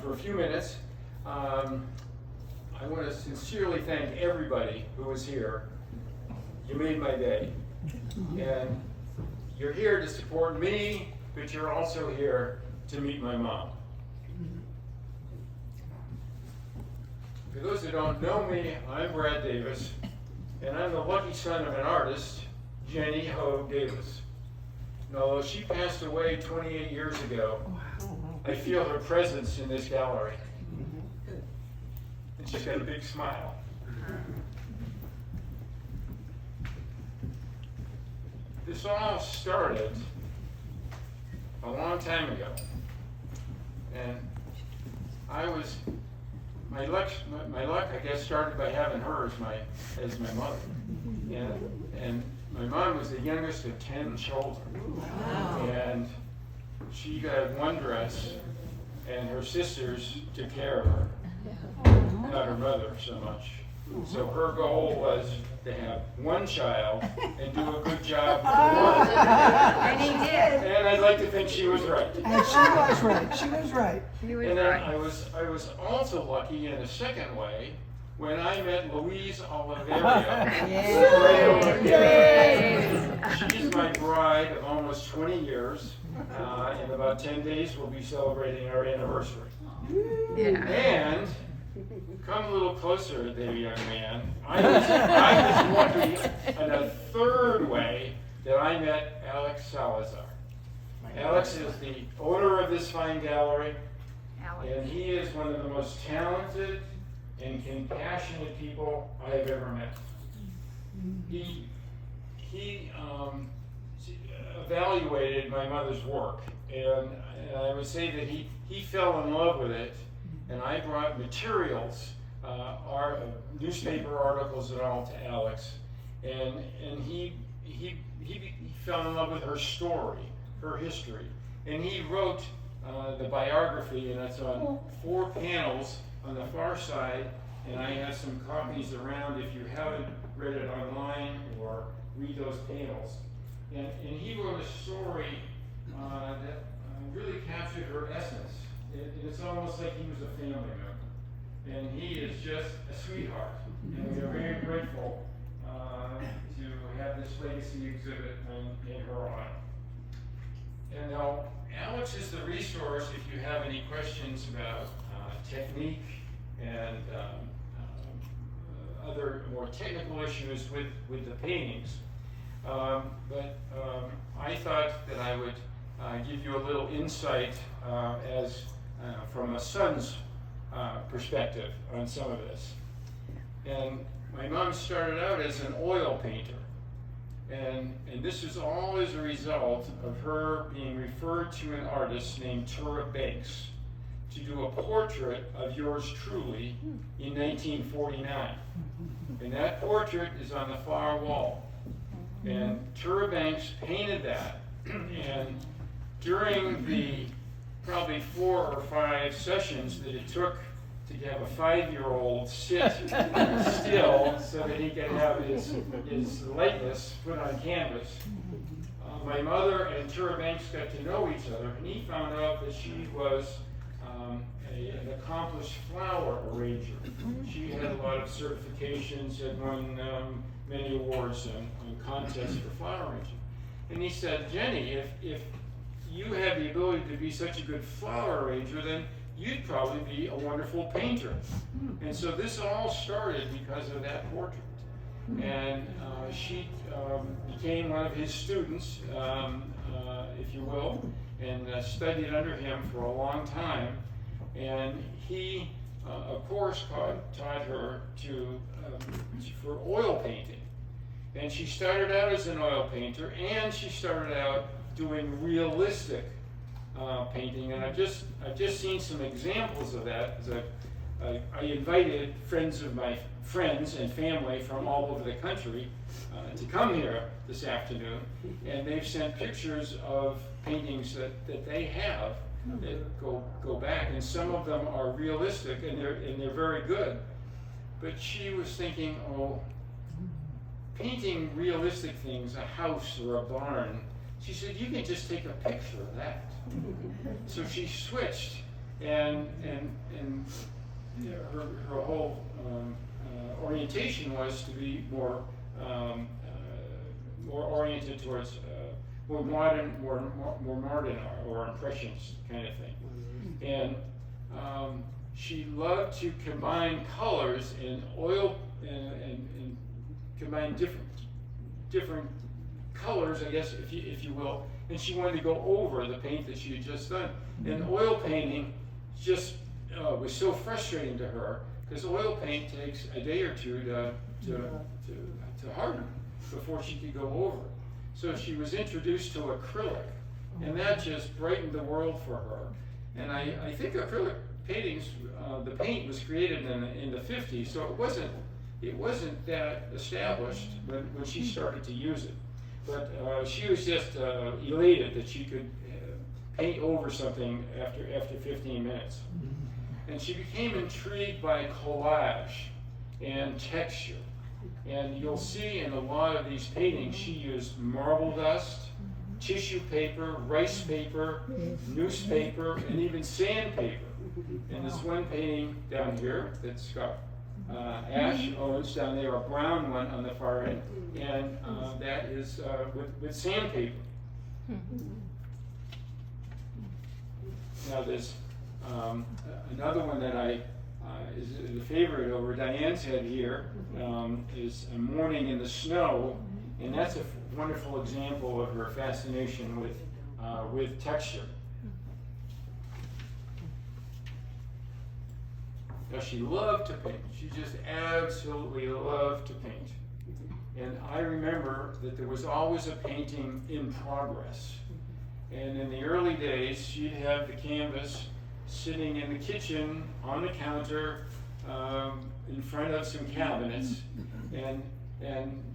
for a few minutes. I want to sincerely thank everybody who was here. You made my day. And you're here to support me, but you're also here to meet my mom. For those who don't know me, I'm Brad Davis, and I'm the lucky son of an artist, Jenni Hoag Davis. And although she passed away 28 years ago, I feel her presence in this gallery. And she's got a big smile. This all started a long time ago. And my luck, I guess, started by having her as my mother. And my mom was the youngest of 10 children. Wow. And she got one dress, and her sisters took care of her, not her mother so much. So her goal was to have one child and do a good job with one. And he did. And I'd like to think she was right. And she was right. She was right. And then I was also lucky in a second way when I met Louise Oliverio. She's my bride of almost 20 years. In about 10 days, we'll be celebrating our anniversary. Yeah. And come a little closer there, young man. I was lucky in a third way that I met Alex Salazar. Alex is the owner of this fine gallery, and he is one of the most talented and compassionate people I have ever met. He evaluated my mother's work, and I would say that he fell in love with it, and I brought materials, newspaper articles and all to Alex, and he fell in love with her story, her history, and he wrote the biography, and it's on 4 panels on the far side, and I have some copies around if you haven't read it online or read those panels. And he wrote a story that really captured her essence. It's almost like he was a family member. And he is just a sweetheart. And we are very grateful to have this legacy exhibit in her honor. And now, Alex is the resource if you have any questions about technique and other more technical issues with the paintings. But I thought that I would give you a little insight from a son's perspective on some of this. And my mom started out as an oil painter. And this is all as a result of her being referred to an artist named Tura Banks to do a portrait of yours truly in 1949. And that portrait is on the far wall. And Tura Banks painted that, and during the probably 4 or 5 sessions that it took to have a 5-year-old sit still so that he could have his likeness put on canvas, my mother and Tura Banks got to know each other, and he found out that she was an accomplished flower arranger. She had a lot of certifications, had won many awards and contests for flower arranging. And he said, Jenny, if you have the ability to be such a good flower arranger, then you'd probably be a wonderful painter. And so this all started because of that portrait. And she became one of his students, if you will, and studied under him for a long time. And he, of course, taught her for oil painting. And she started out as an oil painter, and she started out doing realistic painting. And I've just seen some examples of that. I invited friends and family from all over the country to come here this afternoon, and they've sent pictures of paintings that they have that go back, and some of them are realistic, and they're very good. But she was thinking, painting realistic things, a house or a barn, she said, you can just take a picture of that. So she switched, and you know, her whole orientation was to be more more oriented towards more modern or impressionist kind of thing. And she loved to combine colors and oil and combine different colors, I guess, if you will. And she wanted to go over the paint that she had just done. And oil painting just was so frustrating to her, because oil paint takes a day or two to harden before she could go over. So she was introduced to acrylic, and that just brightened the world for her. And I think acrylic paintings, the paint was created in the 50s, so it wasn't that established when she started to use it. But she was just elated that she could paint over something after 15 minutes. And she became intrigued by collage and texture. And you'll see in a lot of these paintings, she used marble dust, tissue paper, rice paper, newspaper, and even sandpaper. And this one painting down here that's got ash owns down there, a brown one on the far end, and that is with sandpaper. Now there's another one that is a favorite over Diane's head here, is A Morning in the Snow, and that's a wonderful example of her fascination with texture. Now she loved to paint. She just absolutely loved to paint. And I remember that there was always a painting in progress. And in the early days, she'd have the canvas sitting in the kitchen on the counter in front of some cabinets, and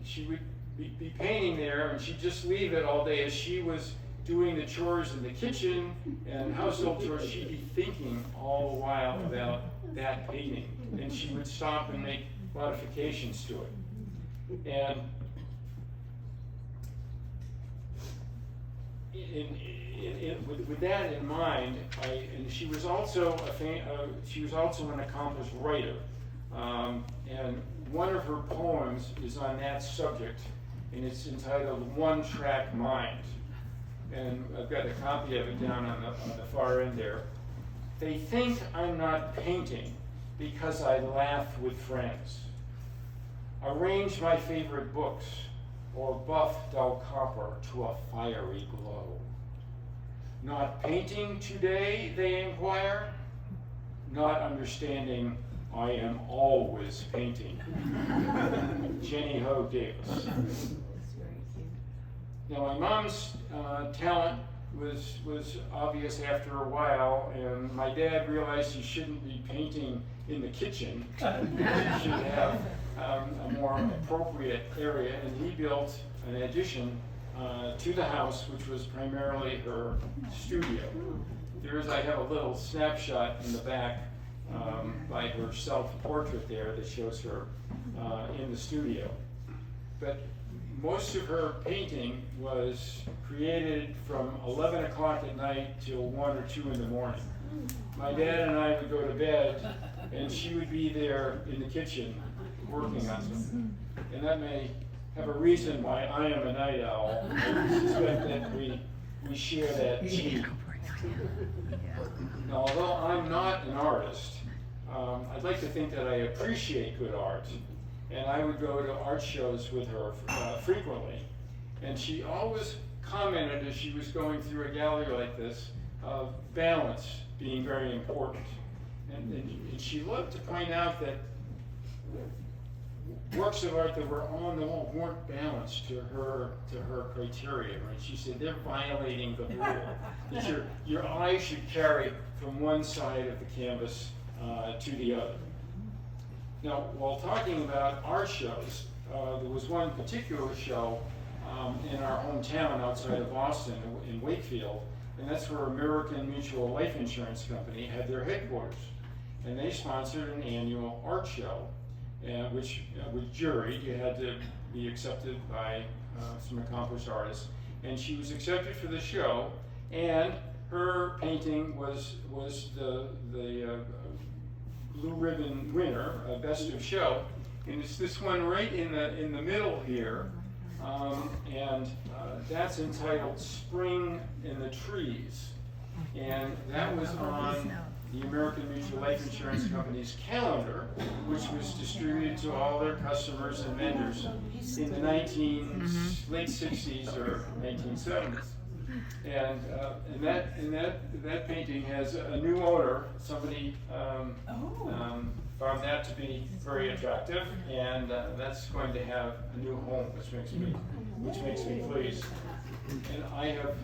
she would be painting there, and she'd just leave it all day as she was doing the chores in the kitchen and household chores. She'd be thinking all the while about that painting, and she would stop and make modifications to it. And with that in mind, and she was also an accomplished writer, and one of her poems is on that subject, and it's entitled "One Track Mind." And I've got a copy of it down on the far end there. They think I'm not painting because I laugh with friends, arrange my favorite books, or buff dull copper to a fiery glow. Not painting today, they inquire, not understanding I am always painting. Jenni Hoag Davis. Now my mom's talent was obvious after a while, and my dad realized he shouldn't be painting in the kitchen. He should have a more appropriate area, and he built an addition to the house, which was primarily her studio. I have a little snapshot in the back by her self-portrait there that shows her in the studio. But most of her painting was created from 11 o'clock at night till 1 or 2 in the morning. My dad and I would go to bed, and she would be there in the kitchen working on something. And that may have a reason why I am a night owl. I suspect that we share that gene. Now, although I'm not an artist, I'd like to think that I appreciate good art. And I would go to art shows with her frequently. And she always commented as she was going through a gallery like this of balance being very important. And she loved to point out that works of art that were on the wall weren't balanced to her criteria. Right? She said they're violating the rule. That your eye should carry from one side of the canvas to the other. Now, while talking about art shows, there was one particular show in our hometown outside of Boston, in Wakefield, and that's where American Mutual Life Insurance Company had their headquarters. And they sponsored an annual art show, which was juried. You had to be accepted by some accomplished artists. And she was accepted for the show, and her painting was the blue ribbon winner, best of show, and it's this one right in the middle here, and that's entitled "Spring in the Trees," and that was on the American Mutual Life Insurance Company's calendar, which was distributed to all their customers and vendors in the late 60s or 1970s. And that painting has a new owner. Somebody found that to be very attractive, and that's going to have a new home, which makes me pleased. And I know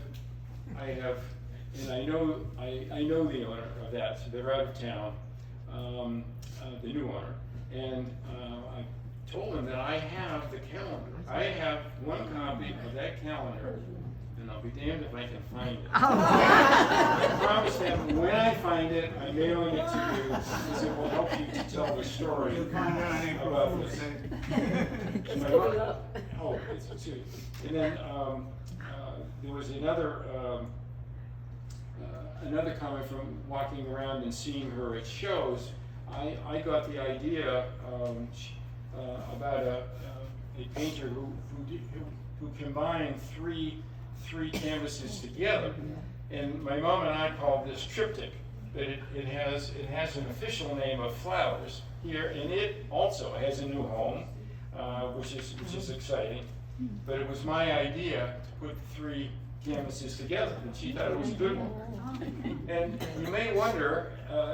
the owner of that. So they're out of town, the new owner, and I told him that I have the calendar. I have one copy of that calendar, and I'll be damned if I can find it. I promise that when I find it, I'm mailing it to you because it will help you to tell the story about this. Oh, it's two. And then there was another comment from walking around and seeing her at shows. I got the idea about a painter who combined three canvases together, and my mom and I called this triptych. But it has an official name of Flowers here, and it also has a new home, which is exciting. But it was my idea to put the three canvases together, and she thought it was a good one. And you may wonder,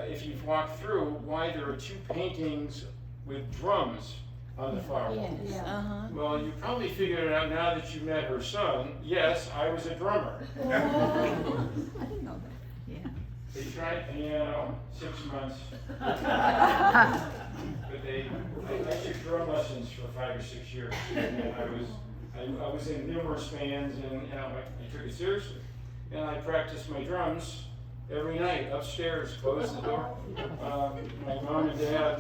if you've walked through, why there are two paintings with drums on the far wall. Yes. Well, you probably figured it out now that you met her son. Yes, I was a drummer. I didn't know that. Yeah. They tried piano 6 months, but I took drum lessons for 5 or 6 years. And I was in numerous bands, and I took it seriously. And I practiced my drums every night upstairs, closed the door. My mom and dad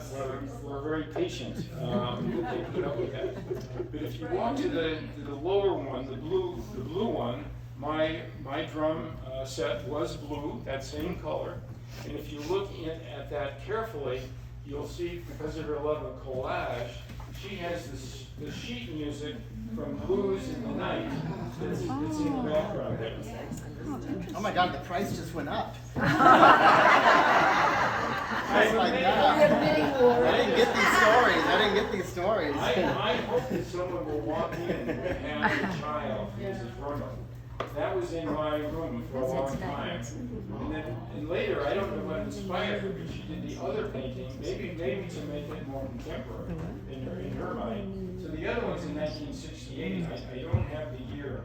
were very patient. They put up with that. But if you walk to the lower one, the blue one, my drum set was blue, that same color. And if you look at that carefully, you'll see, because of her love of collage, she has the sheet music from Blues in the Night that's in the background there. Oh my God, the price just went up. I Like that. I didn't get these stories. I hope that someone will walk in and have a child who is a drummer. That was in my room for a long time. And later, I don't know what inspired her, but she did the other painting, maybe to make it more contemporary in her mind. So the other one's in 1968. I don't have the year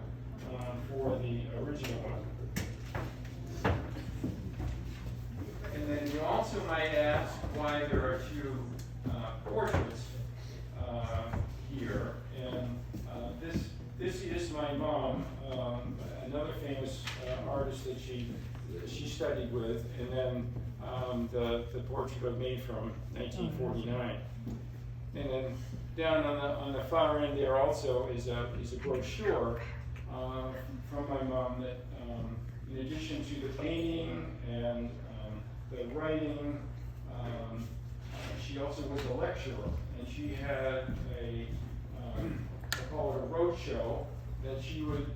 for the original one. And then you also might ask why there are two portraits here. And this is my mom, another famous artist that she studied with, and then the portrait of me from 1949. And then down on the far end there also is a brochure from my mom that, in addition to the painting and the writing, she also was a lecturer, and she had I call it a road show, that she would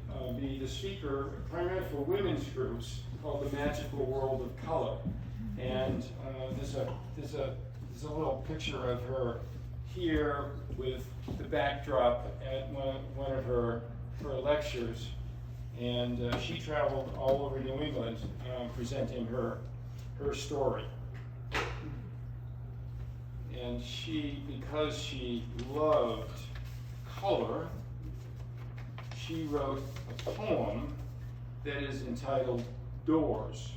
be the speaker primarily for women's groups called The Magical World of Color. And there's a little picture of her here with the backdrop at one of her lectures. And she traveled all over New England presenting her story. And because she loved color, she wrote a poem that is entitled Doors.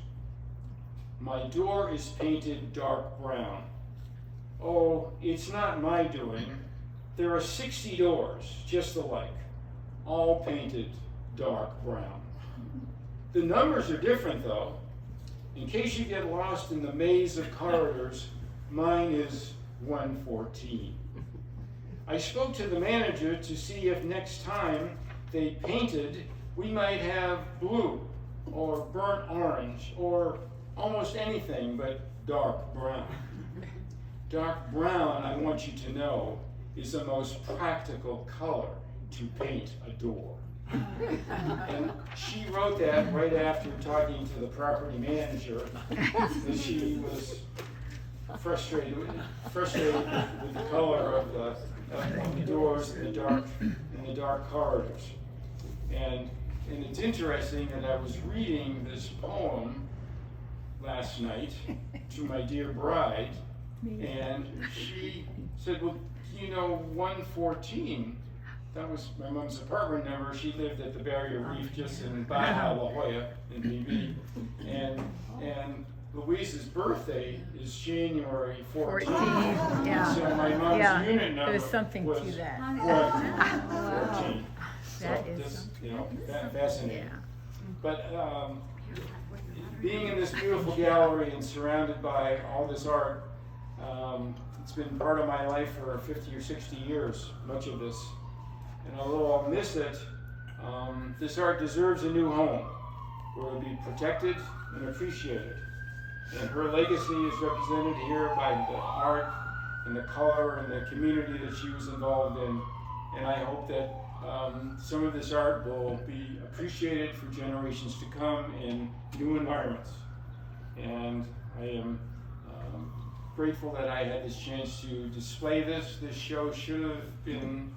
My door is painted dark brown. Oh, it's not my doing. There are 60 doors just alike, all painted dark brown. The numbers are different though. In case you get lost in the maze of corridors, mine is 114. I spoke to the manager to see if next time they painted, we might have blue or burnt orange, or almost anything but dark brown. Dark brown, I want you to know, is the most practical color to paint a door. And she wrote that right after talking to the property manager, that she was frustrated with the color of the doors in the dark corridors. And it's interesting that I was reading this poem last night to my dear bride, and she said, well, you know, 114, that was my mom's apartment number. She lived at the Barrier Reef just in Baja La Jolla in BB. And Louise's birthday is January 14th. Yeah. So my mom's Yeah, unit number there's something was to that. 14. That So is this, something. you know, fascinating. Yeah. But being in this beautiful gallery and surrounded by all this art, it's been part of my life for 50 or 60 years, much of this. And although I'll miss it, this art deserves a new home where it'll be protected and appreciated. And her legacy is represented here by the art and the color and the community that she was involved in. And I hope that some of this art will be appreciated for generations to come in new environments. And I am grateful that I had this chance to display this. This show should have been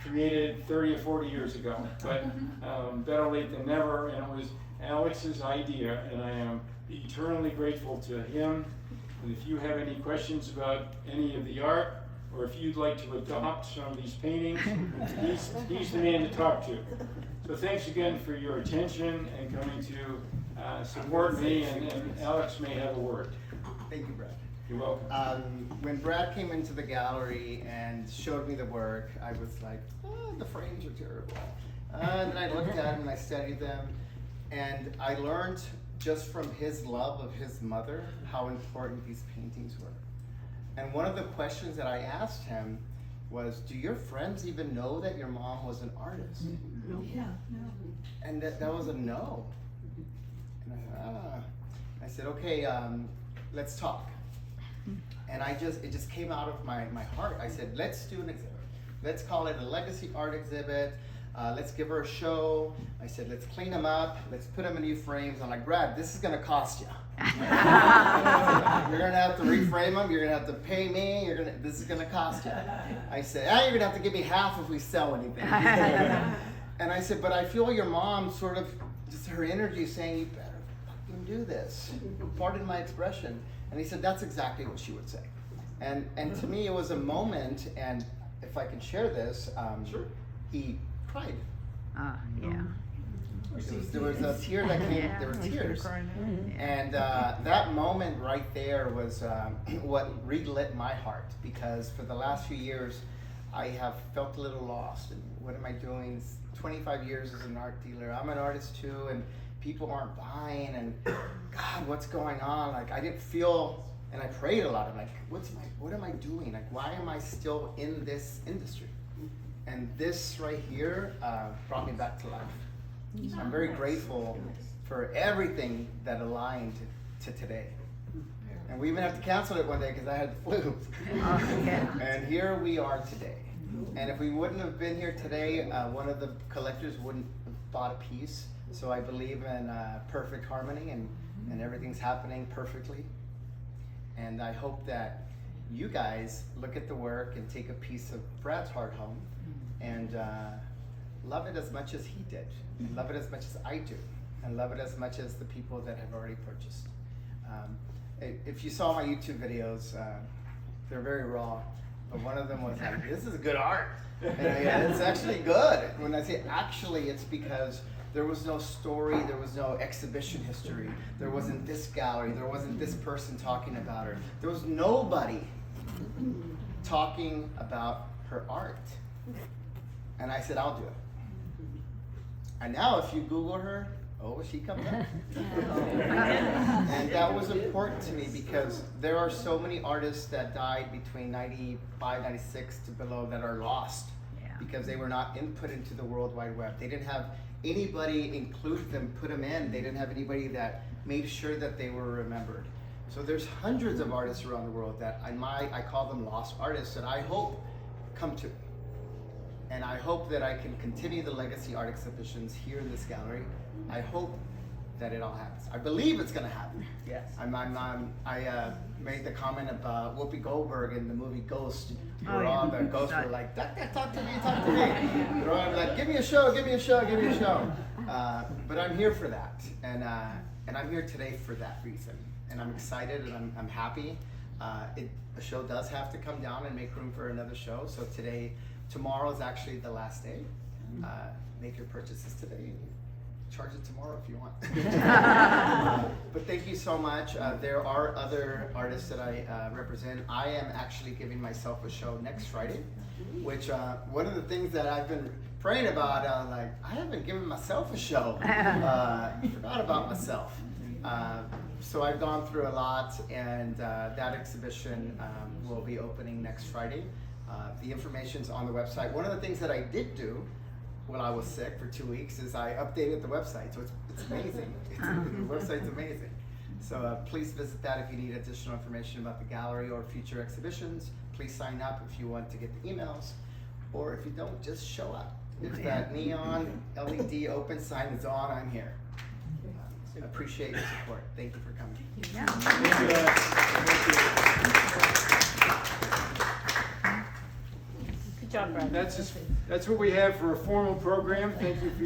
created 30 or 40 years ago, but better late than never, and it was Alex's idea, and I am eternally grateful to him. And if you have any questions about any of the art, or if you'd like to adopt some of these paintings, he's the man to talk to. So thanks again for your attention and coming to support me, and Alex may have a word. Thank you, Brad. You're welcome. When Brad came into the gallery and showed me the work, I was like, oh, the frames are terrible. And then I looked at them and I studied them, and I learned just from his love of his mother how important these paintings were. And one of the questions that I asked him was, do your friends even know that your mom was an artist? Yeah. And that was a no. And I said, okay, let's talk. And it just came out of my heart. I said, let's do an exhibit. Let's call it a legacy art exhibit. Let's give her a show. I said, let's clean them up. Let's put them in new frames. I'm like, Brad, this is gonna cost you. You're gonna have to reframe them. You're gonna have to pay me. This is gonna cost you. I said, you're gonna have to give me half if we sell anything. And I said, but I feel your mom sort of, just her energy saying, you better fucking do this. Pardon my expression. And he said, that's exactly what she would say. And to me, it was a moment, and if I can share this, Sure. he cried. Yeah. There was a tear that came, there were tears. And that moment right there was what relit my heart, because for the last few years, I have felt a little lost. And what am I doing? It's 25 years as an art dealer. I'm an artist too, and people aren't buying, and God, what's going on? Like, I didn't feel, and I prayed a lot. I'm like, what am I doing? Like, why am I still in this industry? And this right here brought me back to life. So I'm very grateful for everything that aligned to today. And we even have to cancel it one day because I had the flu. And here we are today. And if we wouldn't have been here today, one of the collectors wouldn't have bought a piece. So I believe in perfect harmony, and everything's happening perfectly. And I hope that you guys look at the work and take a piece of Brad's heart home and love it as much as he did, and love it as much as I do, and love it as much as the people that have already purchased. If you saw my YouTube videos, they're very raw, but one of them was like, this is good art. And it's actually good. When I say actually, it's because there was no story, there was no exhibition history, there wasn't this gallery, there wasn't this person talking about her. There was nobody talking about her art. And I said, I'll do it. And now if you Google her, she comes up. And that was important to me because there are so many artists that died between 95, 96 to below that are lost because they were not input into the World Wide Web. They didn't have anybody included them, put them in. They didn't have anybody that made sure that they were remembered. So there's hundreds of artists around the world that I call them lost artists, that I hope come to. And I hope that I can continue the legacy art exhibitions here in this gallery. I hope that it all happens. I believe it's gonna happen. Yes. I made the comment about Whoopi Goldberg in the movie Ghost, where all the ghosts were like, "Doctor, talk to me, talk to me." They're all like, "Give me a show, give me a show, give me a show." But I'm here for that, and I'm here today for that reason. And I'm excited and I'm happy. A show does have to come down and make room for another show. So tomorrow is actually the last day. Make your purchases today. Charge it tomorrow if you want. But thank you so much. There are other artists that I represent. I am actually giving myself a show next Friday, which one of the things that I've been praying about, like, I haven't given myself a show. Forgot about myself. So I've gone through a lot, and that exhibition will be opening next Friday. The information's on the website. One of the things that I did do when I was sick for 2 weeks is I updated the website, so it's amazing. The website's amazing. So please visit that if you need additional information about the gallery or future exhibitions. Please sign up if you want to get the emails, or if you don't, just show up. If that neon LED open sign is on, I'm here. I appreciate your support. Thank you for coming. Good job, Brad. That's what we have for a formal program. Thank you for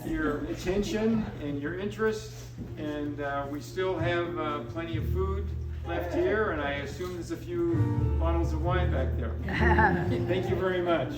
your attention and your interest. And we still have plenty of food left here, and I assume there's a few bottles of wine back there. Thank you very much.